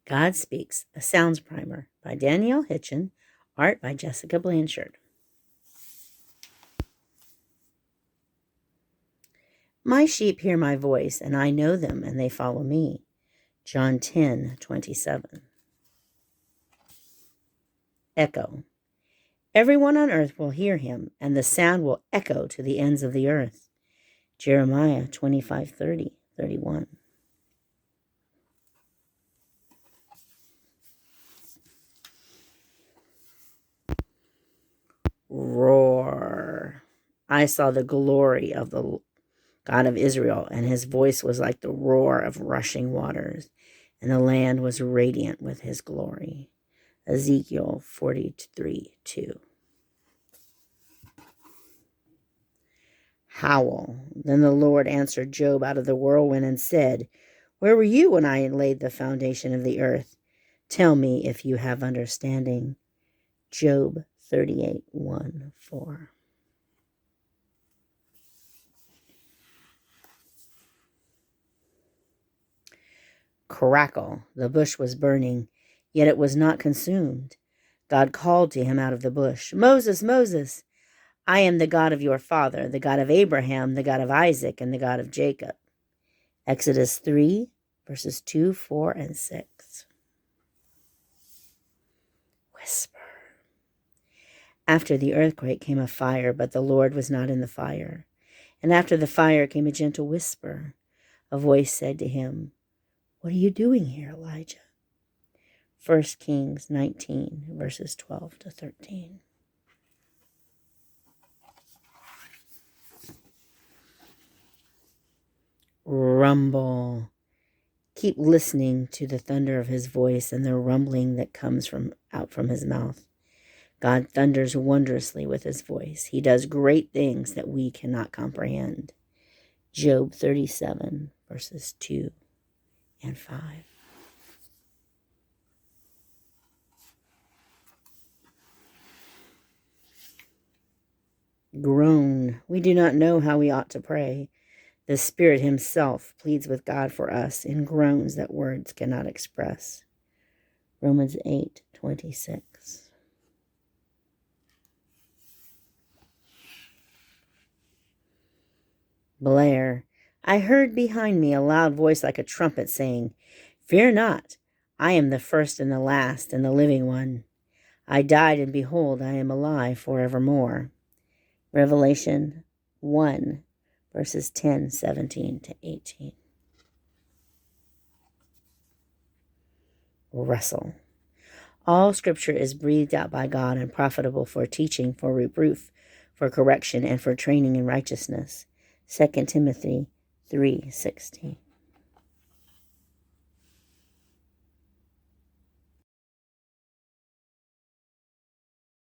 God Speaks, a Sounds Primer by Danielle Hitchen, art by Jessica Blanchard. My sheep hear my voice, and I know them, and they follow me. John 10:27. Echo. Everyone on earth will hear him, and the sound will echo to the ends of the earth. Jeremiah 25:30-31. Roar. I saw the glory of the God of Israel, and his voice was like the roar of rushing waters, and the land was radiant with his glory. Ezekiel 43:2. Howl. Then the Lord answered Job out of the whirlwind and said, Where were you when I laid the foundation of the earth? Tell me if you have understanding. Job 38:1-4. Crackle. The bush was burning, yet it was not consumed. God called to him out of the bush, Moses, Moses, I am the God of your father, the God of Abraham, the God of Isaac, and the God of Jacob. Exodus 3:2, 4, and 6. Whisper. After the earthquake came a fire, but the Lord was not in the fire. And after the fire came a gentle whisper. A voice said to him, What are you doing here, Elijah? 1 Kings 19:12-13. Rumble. Keep listening to the thunder of his voice and the rumbling that comes out from his mouth. God thunders wondrously with his voice. He does great things that we cannot comprehend. Job 37:2 and 5. Groan. We do not know how we ought to pray. The Spirit himself pleads with God for us in groans that words cannot express. Romans 8:26. Blare. I heard behind me a loud voice like a trumpet saying, Fear not, I am the first and the last and the living one. I died, and behold, I am alive forevermore. Revelation 1:10-17-18. Wrestle. All Scripture is breathed out by God and profitable for teaching, for reproof, for correction, and for training in righteousness. 2 Timothy 3:16.